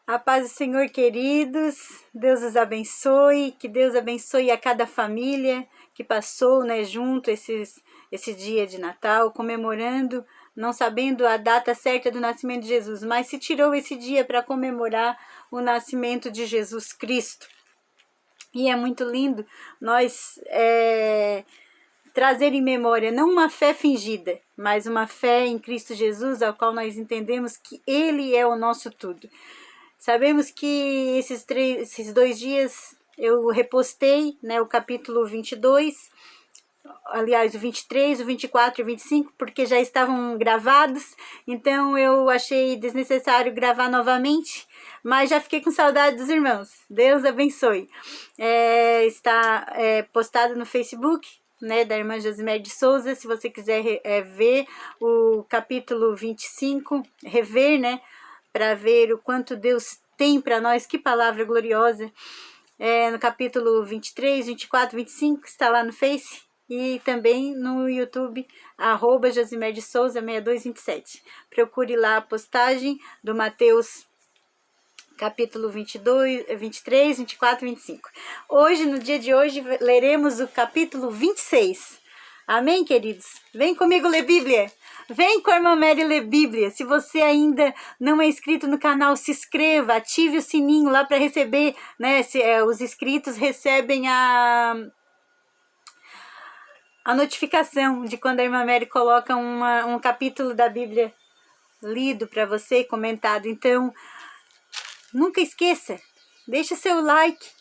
A paz do Senhor, queridos, Deus os abençoe, que Deus abençoe a cada família que passou, junto esse dia de Natal, comemorando, não sabendo a data certa do nascimento de Jesus, mas se tirou esse dia para comemorar o nascimento de Jesus Cristo. E é muito lindo nós trazer em memória não uma fé fingida, mas uma fé em Cristo Jesus, ao qual nós entendemos que Ele é o nosso tudo. Sabemos que esses 2 dias eu repostei, o capítulo 22, aliás, o 23, o 24 e o 25, porque já estavam gravados, então eu achei desnecessário gravar novamente, mas já fiquei com saudade dos irmãos. Deus abençoe. Está postado no Facebook, da irmã Josiméria de Souza. Se você quiser ver o capítulo 25, rever, para ver o quanto Deus tem para nós, que palavra gloriosa. No capítulo 23, 24, 25, está lá no Face e também no YouTube, @Josiméria de Souza 6227. Procure lá a postagem do Mateus capítulo 22, 23, 24 e 25. Hoje, no dia de hoje, leremos o capítulo 26. Amém, queridos? Vem comigo ler Bíblia. Vem com a irmã Mary ler Bíblia. Se você ainda não é inscrito no canal, se inscreva, ative o sininho lá para receber, os inscritos recebem a notificação de quando a irmã Mary coloca um capítulo da Bíblia lido para você, comentado. Então, nunca esqueça, deixa seu like.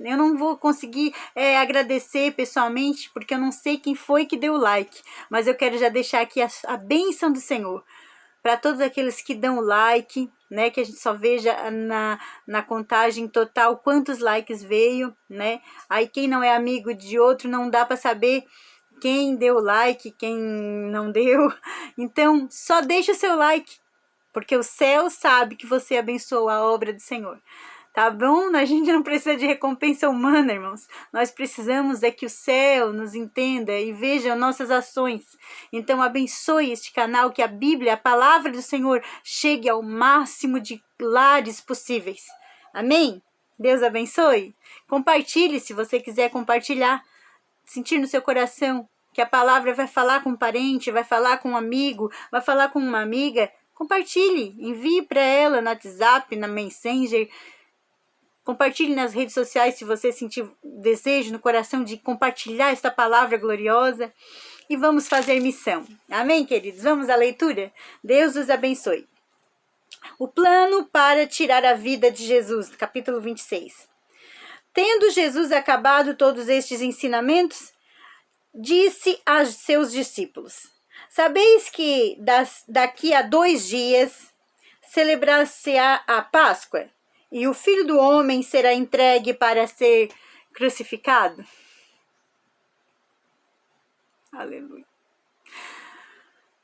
Eu não vou conseguir agradecer pessoalmente, porque eu não sei quem foi que deu o like. Mas eu quero já deixar aqui a bênção do Senhor para todos aqueles que dão like, que a gente só veja na contagem total quantos likes veio, Aí quem não é amigo de outro não dá para saber quem deu like, quem não deu. Então, só deixa o seu like, porque o céu sabe que você abençoou a obra do Senhor. Tá bom? A gente não precisa de recompensa humana, irmãos. Nós precisamos que o céu nos entenda e veja nossas ações. Então, abençoe este canal, que a Bíblia, a palavra do Senhor, chegue ao máximo de lares possíveis. Amém? Deus abençoe. Compartilhe, se você quiser compartilhar. Sentir no seu coração que a palavra vai falar com um parente, vai falar com um amigo, vai falar com uma amiga. Compartilhe, envie para ela no WhatsApp, na Messenger. Compartilhe nas redes sociais se você sentir desejo no coração de compartilhar esta palavra gloriosa. E vamos fazer missão. Amém, queridos? Vamos à leitura? Deus os abençoe. O plano para tirar a vida de Jesus, capítulo 26. Tendo Jesus acabado todos estes ensinamentos, disse a seus discípulos: Sabeis que daqui a 2 dias celebrar-se-á a Páscoa? E o Filho do Homem será entregue para ser crucificado? Aleluia.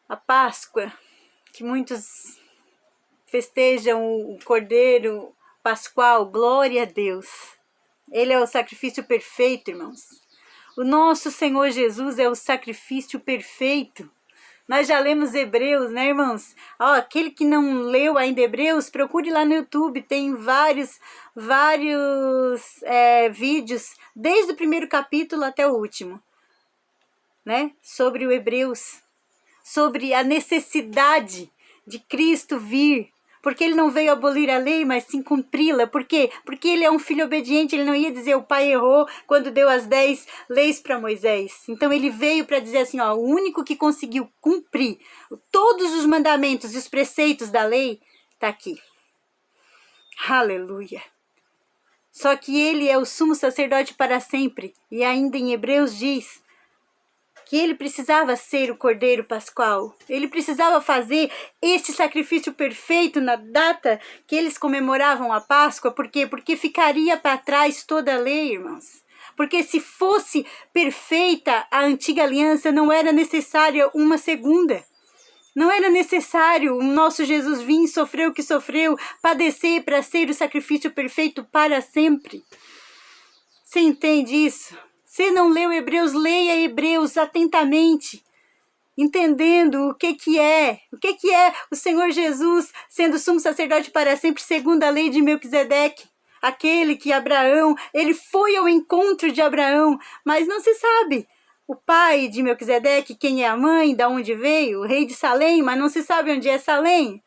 A Páscoa, que muitos festejam o Cordeiro Pascual, glória a Deus. Ele é o sacrifício perfeito, irmãos. O nosso Senhor Jesus é o sacrifício perfeito. Nós já lemos Hebreus, irmãos? Aquele que não leu ainda Hebreus, procure lá no YouTube. Tem vários vídeos, desde o primeiro capítulo até o último, sobre o Hebreus, sobre a necessidade de Cristo vir. Porque ele não veio abolir a lei, mas sim cumpri-la. Por quê? Porque ele é um filho obediente. Ele não ia dizer o pai errou quando deu as 10 leis para Moisés. Então ele veio para dizer assim, o único que conseguiu cumprir todos os mandamentos e os preceitos da lei está aqui. Aleluia. Só que ele é o sumo sacerdote para sempre. E ainda em Hebreus diz que ele precisava ser o Cordeiro Pascual. Ele precisava fazer este sacrifício perfeito na data que eles comemoravam a Páscoa. Por quê? Porque ficaria para trás toda a lei, irmãos. Porque se fosse perfeita a antiga aliança, não era necessária uma segunda. Não era necessário o nosso Jesus vir, sofrer o que sofreu, padecer para ser o sacrifício perfeito para sempre. Você entende isso? Se não leu Hebreus, leia Hebreus atentamente. entendendo o que é o Senhor Jesus sendo sumo sacerdote para sempre, segundo a lei de Melquisedeque. Aquele que Abraão, ele foi ao encontro de Abraão, mas não se sabe o pai de Melquisedeque, quem é a mãe, de onde veio, o rei de Salém, mas não se sabe onde é Salém.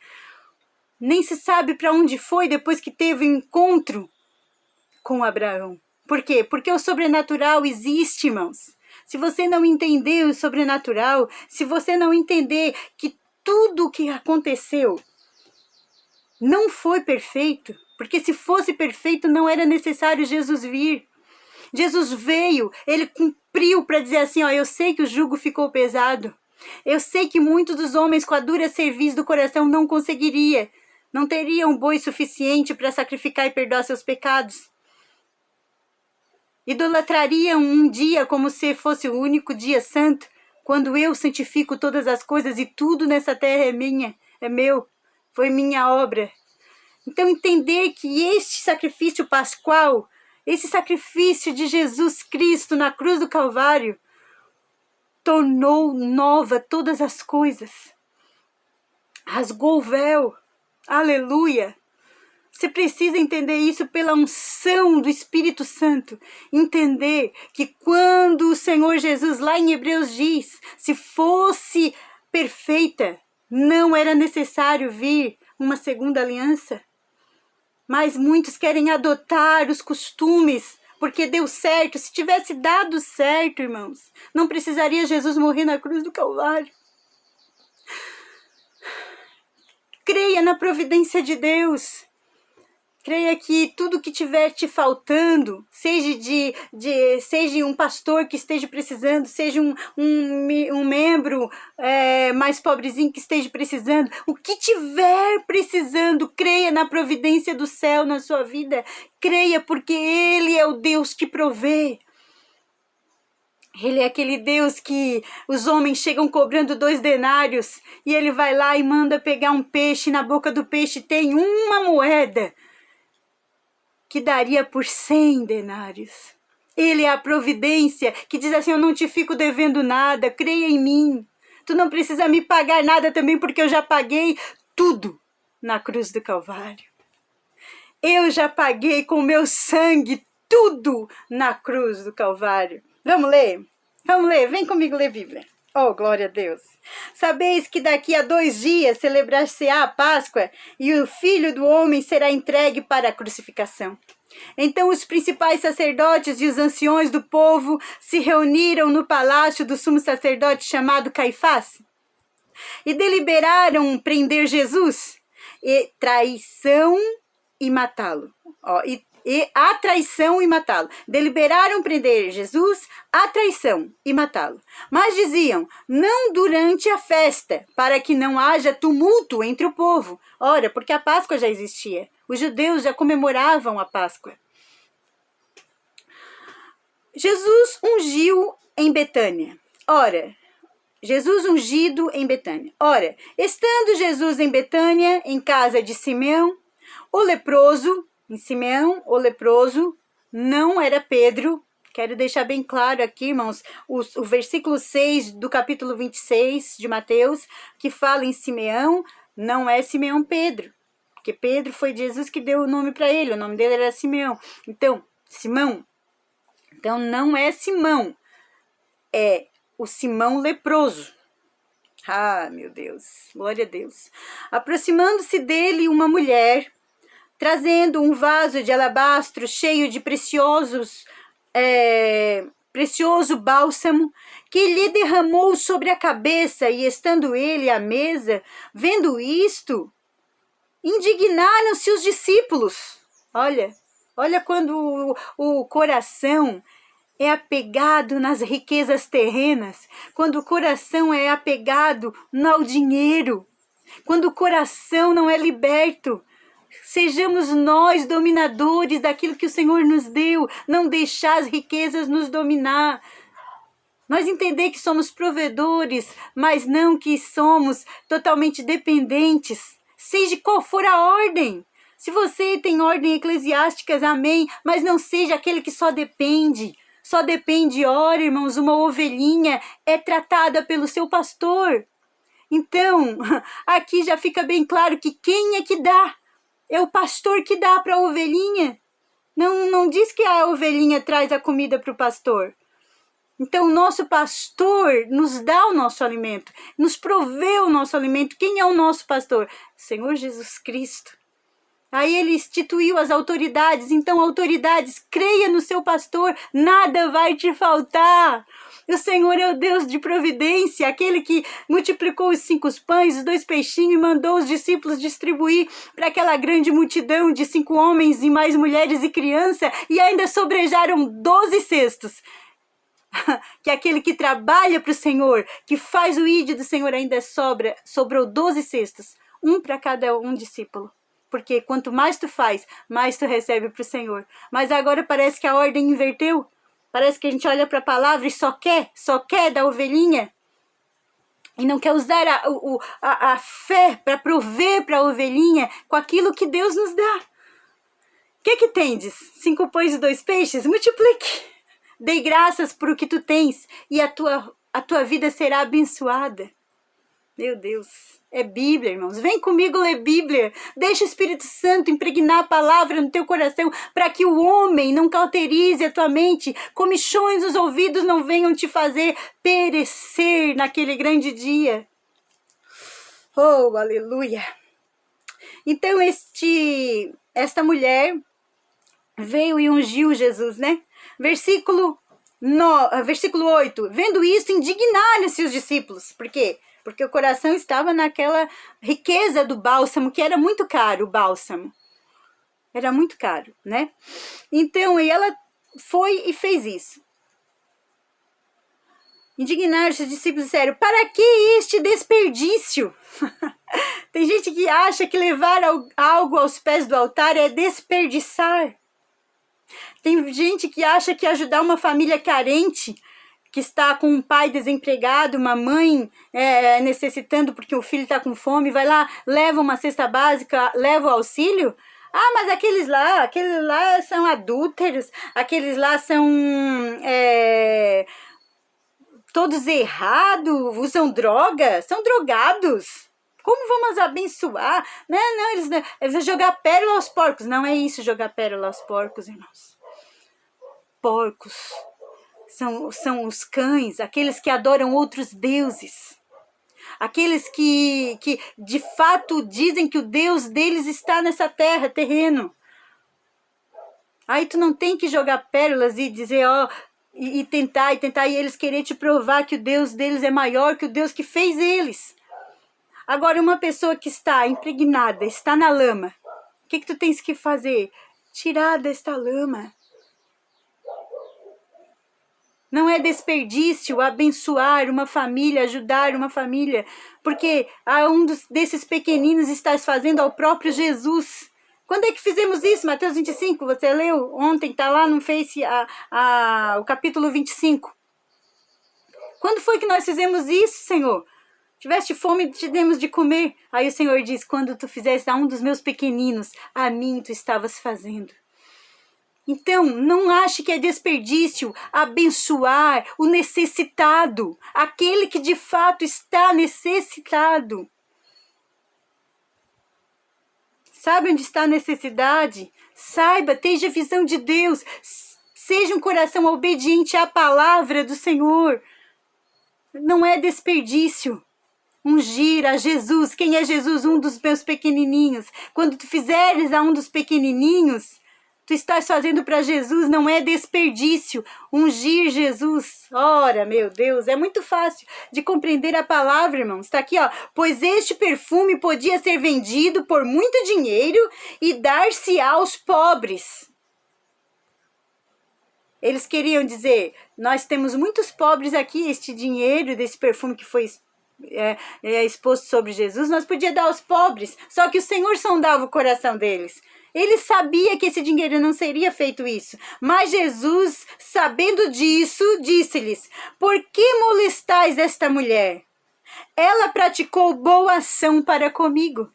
Nem se sabe para onde foi depois que teve o encontro com Abraão. Por quê? Porque o sobrenatural existe, irmãos. Se você não entender o sobrenatural, se você não entender que tudo o que aconteceu não foi perfeito, porque se fosse perfeito não era necessário Jesus vir. Jesus veio, ele cumpriu para dizer assim, ó, eu sei que o jugo ficou pesado. Eu sei que muitos dos homens com a dura cerviz do coração não conseguiriam, não teriam boi suficiente para sacrificar e perdoar seus pecados. Idolatrariam um dia como se fosse o único dia santo, quando eu santifico todas as coisas e tudo nessa terra é minha, é meu, foi minha obra. Então entender que este sacrifício pascual, esse sacrifício de Jesus Cristo na cruz do Calvário, tornou nova todas as coisas. Rasgou o véu. Aleluia. Você precisa entender isso pela unção do Espírito Santo. Entender que quando o Senhor Jesus, lá em Hebreus diz, se fosse perfeita, não era necessário vir uma segunda aliança. Mas muitos querem adotar os costumes, porque deu certo. Se tivesse dado certo, irmãos, não precisaria Jesus morrer na cruz do Calvário. Creia na providência de Deus. Creia que tudo que estiver te faltando, seja um pastor que esteja precisando, seja um membro mais pobrezinho que esteja precisando, o que tiver precisando, creia na providência do céu na sua vida. Creia porque Ele é o Deus que provê. Ele é aquele Deus que os homens chegam cobrando 2 denários e Ele vai lá e manda pegar um peixe, na boca do peixe tem uma moeda que daria por 100 denários. Ele é a providência que diz assim, eu não te fico devendo nada, creia em mim. Tu não precisa me pagar nada também, porque eu já paguei tudo na cruz do Calvário. Eu já paguei com o meu sangue tudo na cruz do Calvário. Vamos ler? Vamos ler, vem comigo ler Bíblia. Oh, glória a Deus. Sabeis que daqui a 2 dias celebrar-se-á a Páscoa e o Filho do Homem será entregue para a crucificação. Então os principais sacerdotes e os anciões do povo se reuniram no palácio do sumo sacerdote chamado Caifás e deliberaram prender Jesus e traição e matá-lo. A traição e matá-lo. Deliberaram prender Jesus, a traição e matá-lo. Mas diziam, não durante a festa, para que não haja tumulto entre o povo. Ora, porque a Páscoa já existia. Os judeus já comemoravam a Páscoa. Jesus ungiu em Betânia. Ora, Jesus ungido em Betânia. Ora, estando Jesus em Betânia, em casa de Simeão, o leproso, em Simeão, o leproso, não era Pedro. Quero deixar bem claro aqui, irmãos, o versículo 6 do capítulo 26 de Mateus, que fala em Simeão, não é Simeão Pedro. Porque Pedro foi Jesus que deu o nome para ele, o nome dele era Simeão. Então, Simão. Então, não é Simão, é o Simão leproso. Ah, meu Deus, glória a Deus. Aproximando-se dele uma mulher, trazendo um vaso de alabastro cheio de precioso bálsamo, que lhe derramou sobre a cabeça, e estando ele à mesa, vendo isto, indignaram-se os discípulos. Olha quando o coração é apegado nas riquezas terrenas, quando o coração é apegado ao dinheiro, quando o coração não é liberto. Sejamos nós dominadores daquilo que o Senhor nos deu, não deixar as riquezas nos dominar. Nós entender que somos provedores, mas não que somos totalmente dependentes, seja qual for a ordem. Se você tem ordem eclesiásticas, amém, mas não seja aquele que só depende. Só depende, ora, irmãos, uma ovelhinha é tratada pelo seu pastor. Então, aqui já fica bem claro que quem é que dá? É o pastor que dá para a ovelhinha. Não diz que a ovelhinha traz a comida para o pastor. Então, o nosso pastor nos dá o nosso alimento, nos provê o nosso alimento. Quem é o nosso pastor? Senhor Jesus Cristo. Aí ele instituiu as autoridades. Então, autoridades, creia no seu pastor, nada vai te faltar. O Senhor é o Deus de providência, aquele que multiplicou os 5 pães, os 2 peixinhos e mandou os discípulos distribuir para aquela grande multidão de 5 homens e mais mulheres e crianças, e ainda sobrejaram 12 cestos. Que aquele que trabalha para o Senhor, que faz o ídolo do Senhor, ainda sobrou 12 cestos, um para cada um discípulo. Porque quanto mais tu faz, mais tu recebe para o Senhor. Mas agora parece que a ordem inverteu. Parece que a gente olha para a palavra e só quer da ovelhinha. E não quer usar a fé para prover para a ovelhinha com aquilo que Deus nos dá. O que tendes? 5 pães e 2 peixes? Multiplique. Dei graças por o que tu tens e a tua vida será abençoada. Meu Deus, é Bíblia, irmãos. Vem comigo ler Bíblia. Deixa o Espírito Santo impregnar a palavra no teu coração para que o homem não cauterize a tua mente, comichões os ouvidos não venham te fazer perecer naquele grande dia. Oh, aleluia! Então, esta mulher veio e ungiu Jesus, né? Versículo 8. Vendo isso, indignaram-se os discípulos. Por quê? Porque o coração estava naquela riqueza do bálsamo, que era muito caro, o bálsamo. Era muito caro, né? Então, e ela foi e fez isso. Indignaram-se os discípulos e disseram, para que este desperdício? Tem gente que acha que levar algo aos pés do altar é desperdiçar. Tem gente que acha que ajudar uma família carente, que está com um pai desempregado, uma mãe necessitando porque o filho está com fome, vai lá, leva uma cesta básica, leva o auxílio. Ah, mas aqueles lá são adúlteros, aqueles lá são todos errados, usam droga, são drogados. Como vamos abençoar? Não, eles vão jogar pérola aos porcos. Não é isso, jogar pérola aos porcos, irmãos. Porcos são os cães, aqueles que adoram outros deuses. Aqueles que de fato dizem que o Deus deles está nessa terra, terreno. Aí tu não tem que jogar pérolas e dizer, e tentar, e eles querer te provar que o Deus deles é maior que o Deus que fez eles. Agora, uma pessoa que está impregnada, está na lama, o que tu tens que fazer? Tirar desta lama. Não é desperdício abençoar uma família, ajudar uma família, porque a desses pequeninos estás fazendo ao próprio Jesus. Quando é que fizemos isso? Mateus 25, você leu ontem, está lá no Face o capítulo 25. Quando foi que nós fizemos isso, Senhor? Tiveste fome, te demos de comer. Aí o Senhor diz, quando tu fizeste a um dos meus pequeninos, a mim tu estavas fazendo. Então, não ache que é desperdício abençoar o necessitado, aquele que de fato está necessitado. Sabe onde está a necessidade? Saiba, tenha a visão de Deus, seja um coração obediente à palavra do Senhor. Não é desperdício. Ungir a Jesus. Quem é Jesus? Um dos meus pequenininhos. Quando tu fizeres a um dos pequenininhos, tu estás fazendo para Jesus, não é desperdício. Ungir Jesus. Ora, meu Deus, é muito fácil de compreender a palavra, irmãos. Está aqui, pois este perfume podia ser vendido por muito dinheiro e dar-se aos pobres. Eles queriam dizer, nós temos muitos pobres aqui, este dinheiro desse perfume que foi exposto sobre Jesus, nós podíamos dar aos pobres. Só que o Senhor sondava o coração deles. Ele sabia que esse dinheiro não seria feito isso. Mas Jesus, sabendo disso, disse-lhes, por que molestais esta mulher? Ela praticou boa ação para comigo.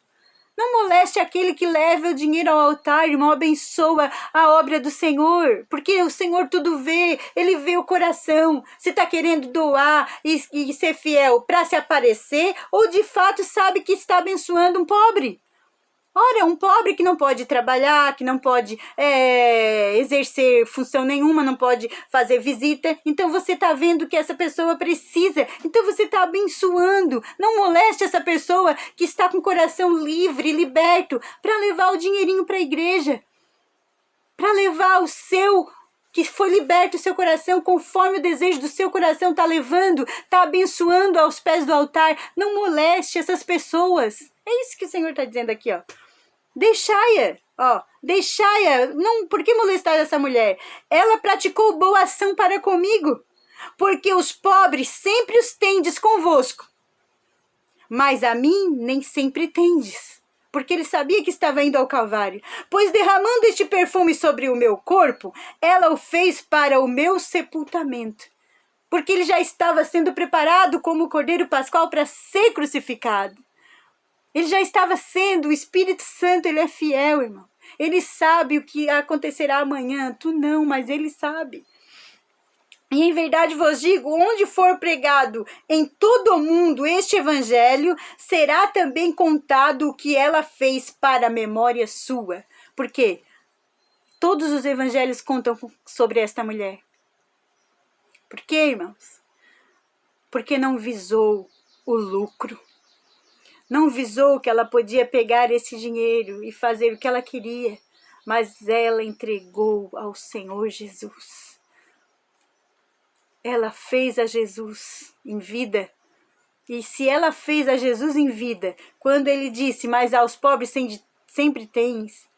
Não moleste aquele que leva o dinheiro ao altar, irmão, abençoa a obra do Senhor, porque o Senhor tudo vê, Ele vê o coração, se está querendo doar e ser fiel para se aparecer, ou de fato sabe que está abençoando um pobre. Ora, um pobre que não pode trabalhar, que não pode exercer função nenhuma, não pode fazer visita. Então você está vendo que essa pessoa precisa. Então você está abençoando. Não moleste essa pessoa que está com o coração livre, liberto, para levar o dinheirinho para a igreja. Para levar o seu, que foi liberto o seu coração, conforme o desejo do seu coração está levando, está abençoando aos pés do altar. Não moleste essas pessoas. É isso que o Senhor está dizendo aqui, ó. Deixai-a, não, por que molestar essa mulher? Ela praticou boa ação para comigo, porque os pobres sempre os tendes convosco, mas a mim nem sempre tendes, porque ele sabia que estava indo ao Calvário, pois derramando este perfume sobre o meu corpo, ela o fez para o meu sepultamento, porque ele já estava sendo preparado como o Cordeiro Pascual para ser crucificado. Ele já estava sendo, o Espírito Santo, ele é fiel, irmão. Ele sabe o que acontecerá amanhã, tu não, mas ele sabe. E em verdade vos digo, onde for pregado em todo o mundo este evangelho, será também contado o que ela fez para a memória sua. Por quê? Todos os evangelhos contam sobre esta mulher. Por quê, irmãos? Porque não visou o lucro. Não visou que ela podia pegar esse dinheiro e fazer o que ela queria, mas ela entregou ao Senhor Jesus. Ela fez a Jesus em vida. E se ela fez a Jesus em vida, quando ele disse, mas aos pobres sempre tens,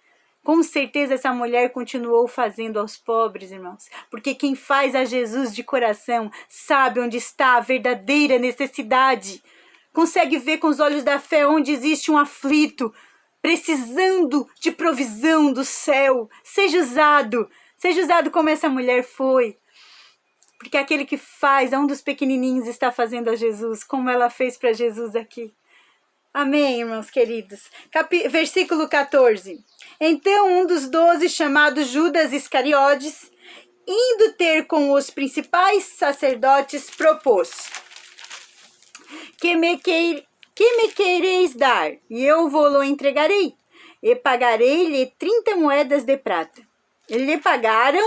com certeza essa mulher continuou fazendo aos pobres, irmãos. Porque quem faz a Jesus de coração sabe onde está a verdadeira necessidade. Consegue ver com os olhos da fé onde existe um aflito, precisando de provisão do céu. Seja usado como essa mulher foi. Porque aquele que faz a um dos pequenininhos está fazendo a Jesus, como ela fez para Jesus aqui. Amém, irmãos queridos. Versículo 14. Então um dos 12, chamado Judas Iscariotes, indo ter com os principais sacerdotes, propôs: Que me quereis dar? E eu vou-lo entregarei, e pagarei-lhe 30 moedas de prata. E lhe pagaram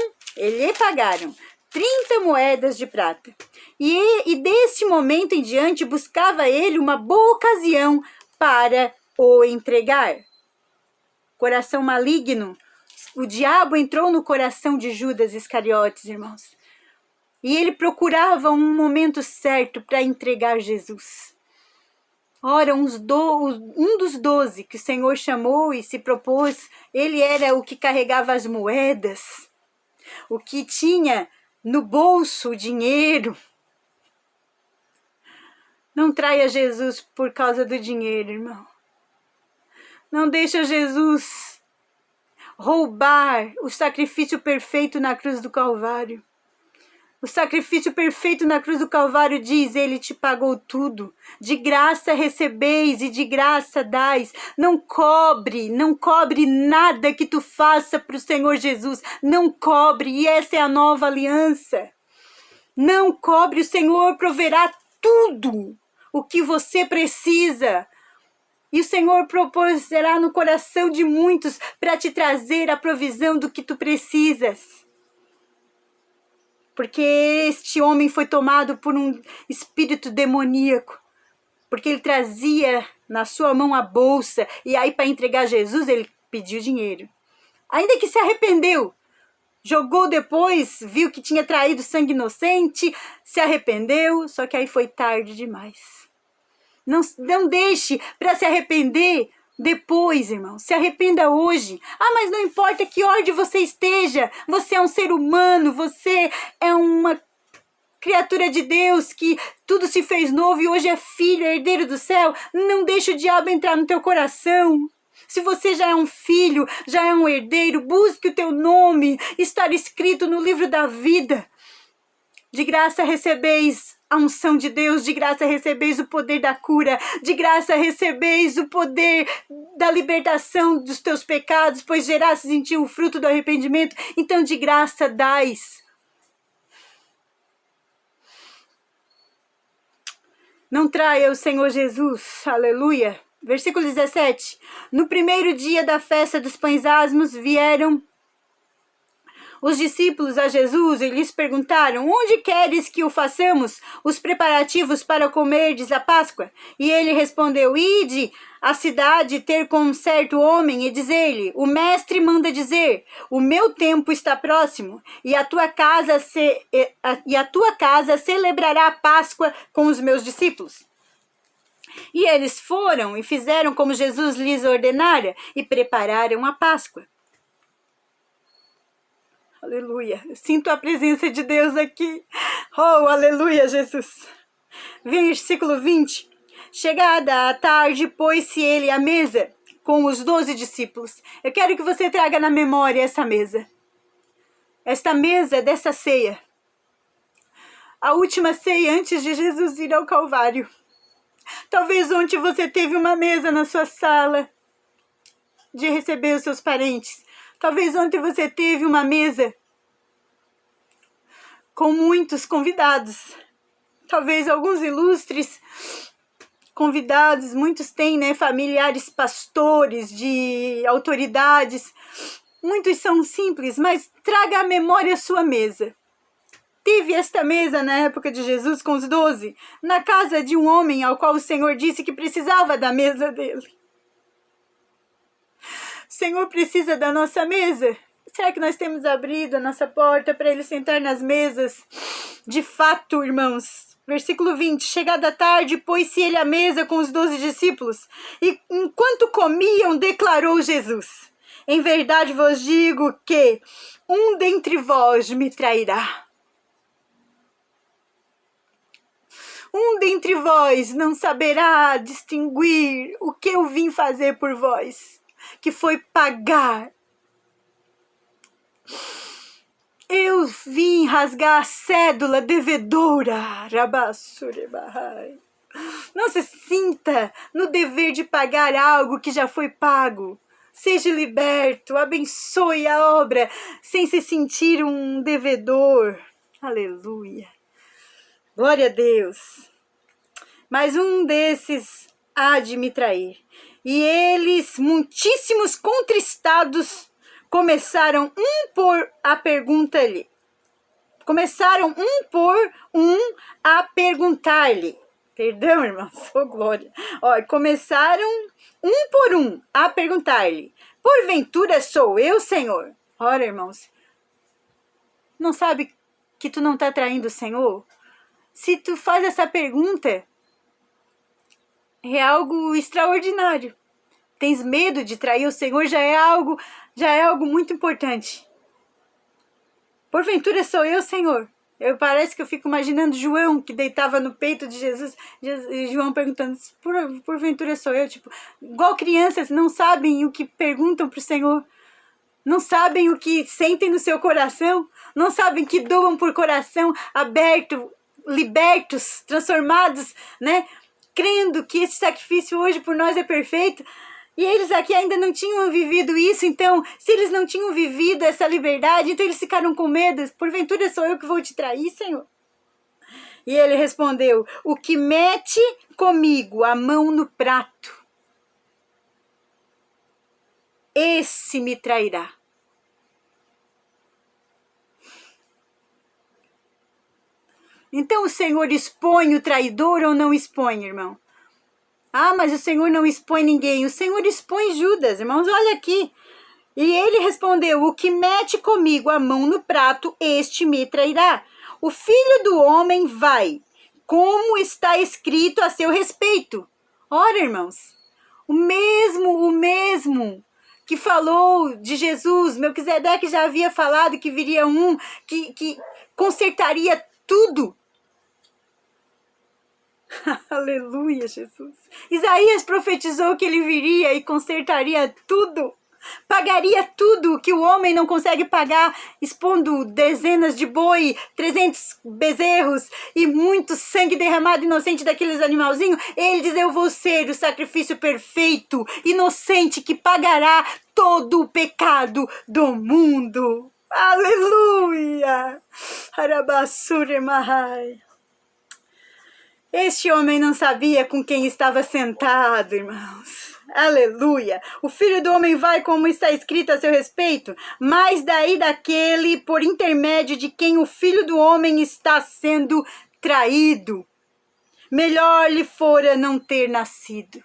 30 moedas de prata. E desse momento em diante buscava ele uma boa ocasião para o entregar. Coração maligno. O diabo entrou no coração de Judas Iscariotes, irmãos. E ele procurava um momento certo para entregar Jesus. Ora, um dos 12 que o Senhor chamou e se propôs, ele era o que carregava as moedas, o que tinha no bolso o dinheiro. Não traia Jesus por causa do dinheiro, irmão. Não deixa Jesus roubar o sacrifício perfeito na cruz do Calvário. O sacrifício perfeito na cruz do Calvário diz, ele te pagou tudo. De graça recebeis e de graça dais. Não cobre nada que tu faça para o Senhor Jesus. Não cobre, e essa é a nova aliança. Não cobre, o Senhor proverá tudo o que você precisa. E o Senhor proporcionará no coração de muitos para te trazer a provisão do que tu precisas. Porque este homem foi tomado por um espírito demoníaco. Porque ele trazia na sua mão a bolsa. E aí para entregar a Jesus ele pediu dinheiro. Ainda que se arrependeu. Jogou depois, viu que tinha traído sangue inocente. Se arrependeu, só que aí foi tarde demais. Não deixe para se arrepender depois, irmão. Se arrependa hoje. Ah, mas não importa que ordem você esteja. Você é um ser humano. Você é uma criatura de Deus que tudo se fez novo e hoje é filho, herdeiro do céu. Não deixe o diabo entrar no teu coração. Se você já é um filho, já é um herdeiro, busque o teu nome estar escrito no livro da vida. De graça recebeis a unção de Deus, de graça recebeis o poder da cura, de graça recebeis o poder da libertação dos teus pecados, pois gerastes em ti o fruto do arrependimento, então de graça dais. Não traia o Senhor Jesus, aleluia. Versículo 17, no primeiro dia da festa dos pães asmos vieram os discípulos a Jesus e lhes perguntaram, onde queres que o façamos os preparativos para comerdes a Páscoa? E ele respondeu, ide à cidade ter com um certo homem e dizer-lhe, o mestre manda dizer, o meu tempo está próximo e a tua casa celebrará a Páscoa com os meus discípulos. E eles foram e fizeram como Jesus lhes ordenara e prepararam a Páscoa. Aleluia, eu sinto a presença de Deus aqui. Oh, aleluia, Jesus. Versículo 20. Chegada a tarde, pôs-se ele à mesa com os 12 discípulos. Eu quero que você traga na memória essa mesa. Esta mesa dessa ceia. A última ceia antes de Jesus ir ao Calvário. Talvez ontem você teve uma mesa na sua sala de receber os seus parentes. Talvez ontem você teve uma mesa com muitos convidados. Talvez alguns ilustres convidados, muitos têm, né, familiares pastores, de autoridades. Muitos são simples, mas traga à memória a sua mesa. Teve esta mesa na época de Jesus com os 12, na casa de um homem ao qual o Senhor disse que precisava da mesa dele. O Senhor precisa da nossa mesa? Será que nós temos abrido a nossa porta para Ele sentar nas mesas? De fato, irmãos. Versículo 20. Chegada a tarde, pôs-se ele à mesa com os 12 discípulos. E enquanto comiam, declarou Jesus. Em verdade vos digo que um dentre vós me trairá. Um dentre vós não saberá distinguir o que eu vim fazer por vós. Que foi pagar. Eu vim rasgar a cédula devedora. Não se sinta no dever de pagar algo que já foi pago. Seja liberto, abençoe a obra sem se sentir um devedor. Aleluia. Glória a Deus. Mas um desses há de me trair. E eles, muitíssimos contristados, começaram a perguntar-lhe. Perdão, irmãos, oh glória. Começaram um por um a perguntar-lhe. Porventura sou eu, Senhor? Ora, irmãos, não sabe que tu não está traindo o Senhor? Se tu faz essa pergunta, é algo extraordinário. Tens medo de trair o Senhor, já é algo muito importante. Porventura sou eu, Senhor? Parece que eu fico imaginando João, que deitava no peito de Jesus, João perguntando, porventura sou eu? Tipo, igual crianças, não sabem o que perguntam para o Senhor, não sabem o que sentem no seu coração, não sabem que doam por coração aberto, libertos, transformados, né? Crendo que esse sacrifício hoje por nós é perfeito. E eles aqui ainda não tinham vivido isso, então, se eles não tinham vivido essa liberdade, então eles ficaram com medo. Porventura sou eu que vou te trair, Senhor? E ele respondeu, o que mete comigo a mão no prato, esse me trairá. Então o Senhor expõe o traidor ou não expõe, irmão? Ah, mas o Senhor não expõe ninguém. O Senhor expõe Judas, irmãos, olha aqui. E ele respondeu, o que mete comigo a mão no prato, este me trairá. O Filho do Homem vai, como está escrito a seu respeito. Ora, irmãos, o mesmo que falou de Jesus, Melquisedeque já havia falado que viria um que consertaria tudo. Aleluia, Jesus. Isaías profetizou que ele viria e consertaria tudo. Pagaria tudo que o homem não consegue pagar, expondo dezenas de boi, 300 bezerros e muito sangue derramado inocente daqueles animalzinhos. Ele diz, eu vou ser o sacrifício perfeito, inocente, que pagará todo o pecado do mundo. Aleluia! Arabassure Mahai. Este homem não sabia com quem estava sentado, irmãos. Aleluia! O Filho do Homem vai, como está escrito a seu respeito, mas daí daquele por intermédio de quem o Filho do Homem está sendo traído. Melhor lhe fora não ter nascido.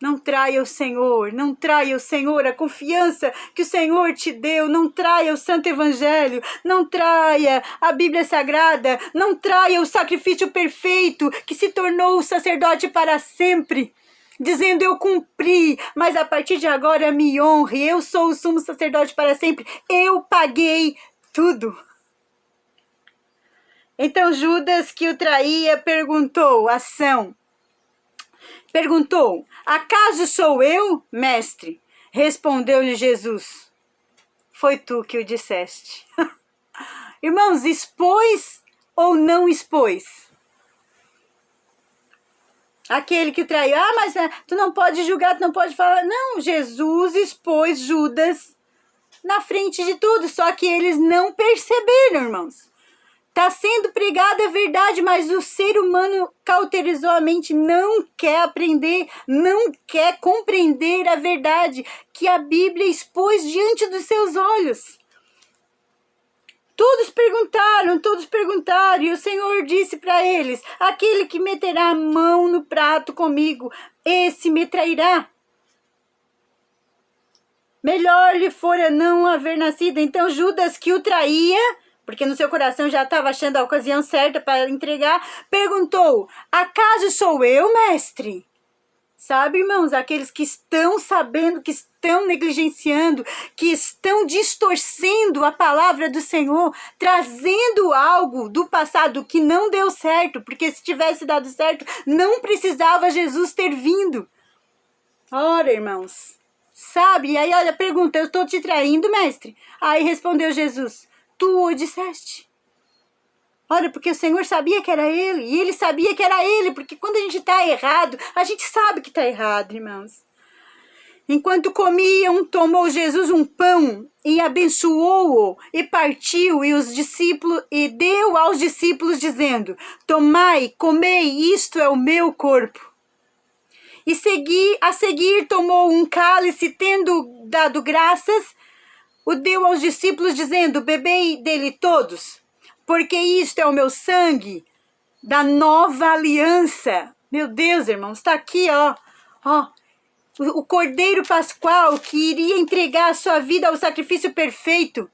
Não traia o Senhor, não traia o Senhor, a confiança que o Senhor te deu, não traia o Santo Evangelho, não traia a Bíblia Sagrada, não traia o sacrifício perfeito que se tornou o sacerdote para sempre, dizendo eu cumpri, mas a partir de agora me honre, eu sou o sumo sacerdote para sempre, eu paguei tudo. Então Judas, que o traía, perguntou, acaso sou eu, mestre? Respondeu-lhe Jesus, foi tu que o disseste. Irmãos, expôs ou não expôs? Aquele que traiu, mas tu não pode julgar, tu não pode falar. Não, Jesus expôs Judas na frente de tudo, só que eles não perceberam, irmãos. Está sendo pregada a verdade, mas o ser humano cauterizou a mente, não quer aprender, não quer compreender a verdade que a Bíblia expôs diante dos seus olhos. Todos perguntaram, e o Senhor disse para eles, aquele que meterá a mão no prato comigo, esse me trairá. Melhor lhe fora não haver nascido. Então Judas, que o traía, porque no seu coração já estava achando a ocasião certa para entregar, perguntou, acaso sou eu, mestre? Sabe, irmãos, aqueles que estão sabendo, que estão negligenciando, que estão distorcendo a palavra do Senhor, trazendo algo do passado que não deu certo, porque se tivesse dado certo, não precisava Jesus ter vindo. Ora, irmãos, sabe, e aí olha, pergunta, eu estou te traindo, mestre? Aí respondeu Jesus, tu o disseste. Olha, porque o Senhor sabia que era ele, e ele sabia que era ele, porque quando a gente está errado, a gente sabe que está errado, irmãos. Enquanto comiam, tomou Jesus um pão e abençoou-o e partiu e deu aos discípulos dizendo, tomai, comei, isto é o meu corpo. E a seguir tomou um cálice, tendo dado graças, o deu aos discípulos dizendo, bebei dele todos, porque isto é o meu sangue da nova aliança. Meu Deus, irmãos, está aqui, ó, o Cordeiro Pascual que iria entregar a sua vida ao sacrifício perfeito.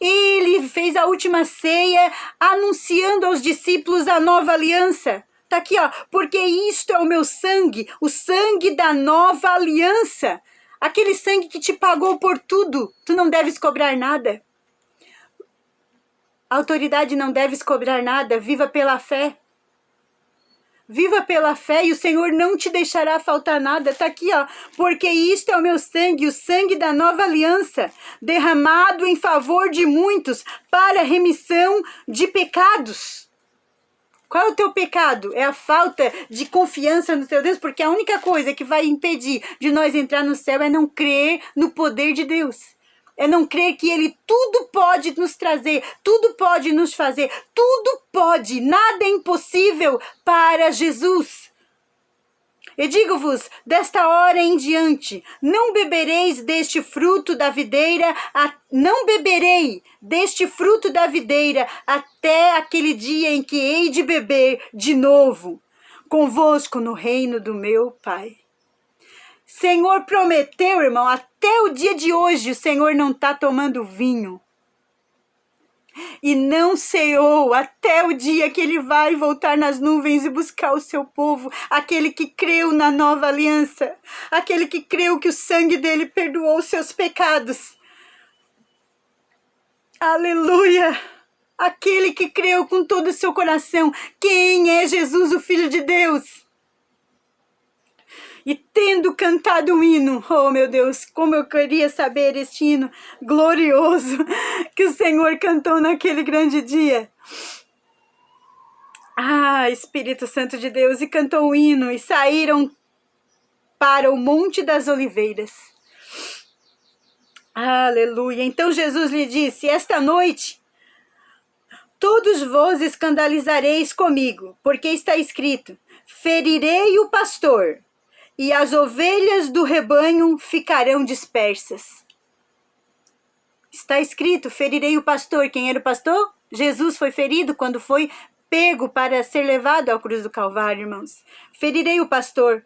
Ele fez a última ceia anunciando aos discípulos a nova aliança. Está aqui, ó, porque isto é o meu sangue, o sangue da nova aliança. Aquele sangue que te pagou por tudo, tu não deves cobrar nada. A autoridade não deves cobrar nada, viva pela fé. Viva pela fé e o Senhor não te deixará faltar nada. Está aqui, ó, porque isto é o meu sangue, o sangue da nova aliança, derramado em favor de muitos para remissão de pecados. Qual é o teu pecado? É a falta de confiança no teu Deus, porque a única coisa que vai impedir de nós entrar no céu é não crer no poder de Deus. É não crer que Ele tudo pode nos trazer, tudo pode nos fazer, tudo pode, nada é impossível para Jesus. E digo-vos, desta hora em diante, não beberei deste fruto da videira até aquele dia em que hei de beber de novo, convosco no reino do meu Pai. Senhor prometeu, irmão, até o dia de hoje o Senhor não está tomando vinho. E não ceou até o dia que Ele vai voltar nas nuvens e buscar o seu povo. Aquele que creu na nova aliança. Aquele que creu que o sangue dele perdoou os seus pecados. Aleluia! Aquele que creu com todo o seu coração. Quem é Jesus, o Filho de Deus? E tendo cantado um hino, oh meu Deus, como eu queria saber este hino glorioso que o Senhor cantou naquele grande dia. Ah, Espírito Santo de Deus, e cantou o hino e saíram para o Monte das Oliveiras. Aleluia. Então Jesus lhe disse: esta noite todos vos escandalizareis comigo, porque está escrito: ferirei o pastor, e as ovelhas do rebanho ficarão dispersas. Está escrito: ferirei o pastor. Quem era o pastor? Jesus foi ferido quando foi pego para ser levado à cruz do Calvário, irmãos. Ferirei o pastor,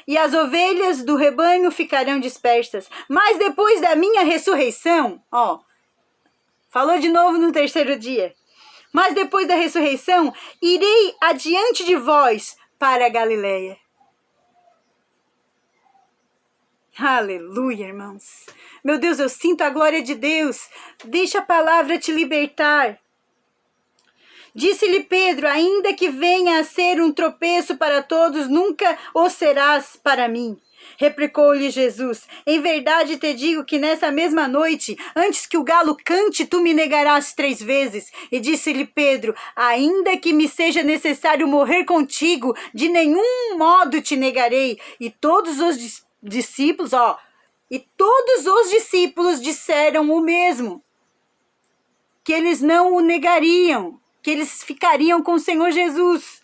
e as ovelhas do rebanho ficarão dispersas. Mas depois da minha ressurreição, falou de novo no terceiro dia. Mas depois da ressurreição, irei adiante de vós para a Galileia. Aleluia, irmãos. Meu Deus, eu sinto a glória de Deus. Deixa a palavra te libertar. Disse-lhe Pedro: ainda que venha a ser um tropeço para todos, nunca o serás para mim. Replicou-lhe Jesus: em verdade te digo que nessa mesma noite, antes que o galo cante, tu me negarás 3 vezes. E disse-lhe Pedro: ainda que me seja necessário morrer contigo, de nenhum modo te negarei. E todos os discípulos, disseram o mesmo, que eles não o negariam, que eles ficariam com o Senhor Jesus.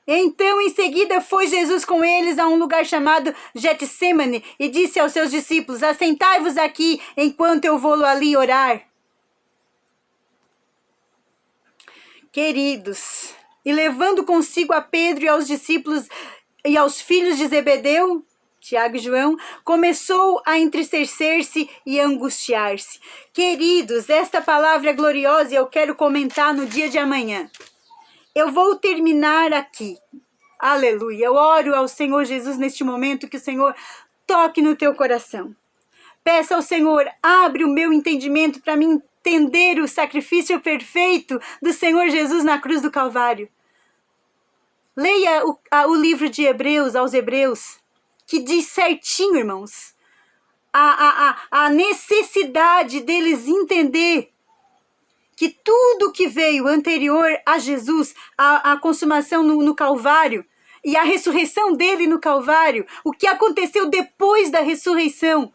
Então, em seguida, foi Jesus com eles a um lugar chamado Getsêmani e disse aos seus discípulos: assentai-vos aqui enquanto eu vou ali orar. Queridos, e levando consigo a Pedro e aos discípulos e aos filhos de Zebedeu, Tiago e João, começou a entristecer-se e angustiar-se. Queridos, esta palavra é gloriosa e eu quero comentar no dia de amanhã. Eu vou terminar aqui. Aleluia. Eu oro ao Senhor Jesus neste momento que o Senhor toque no teu coração. Peça ao Senhor, abre o meu entendimento para mim entender o sacrifício perfeito do Senhor Jesus na cruz do Calvário. Leia o livro de Hebreus, aos Hebreus, que diz certinho, irmãos, a necessidade deles entender que tudo que veio anterior a Jesus, a consumação no Calvário e a ressurreição dele no Calvário, o que aconteceu depois da ressurreição,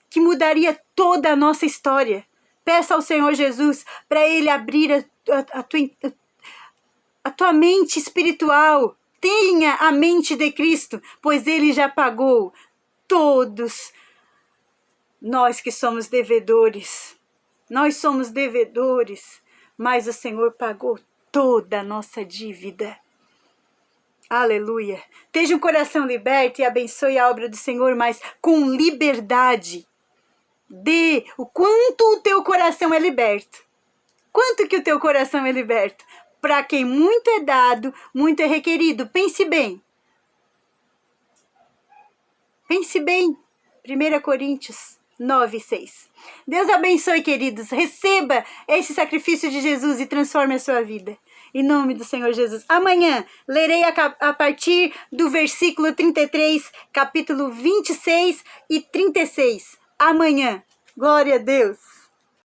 que mudaria toda a nossa história. Peça ao Senhor Jesus para Ele abrir a tua mente espiritual. Tenha a mente de Cristo, pois Ele já pagou todos nós que somos devedores. Nós somos devedores, mas o Senhor pagou toda a nossa dívida. Aleluia. Esteja um coração liberto e abençoe a obra do Senhor, mas com liberdade. Dê o quanto o teu coração é liberto. Quanto que o teu coração é liberto? Para quem muito é dado, muito é requerido. Pense bem. Pense bem. 1 Coríntios 9:6. Deus abençoe, queridos. Receba esse sacrifício de Jesus e transforme a sua vida. Em nome do Senhor Jesus. Amanhã lerei a partir do versículo 33, capítulo 26 e 36. Amanhã. Glória a Deus.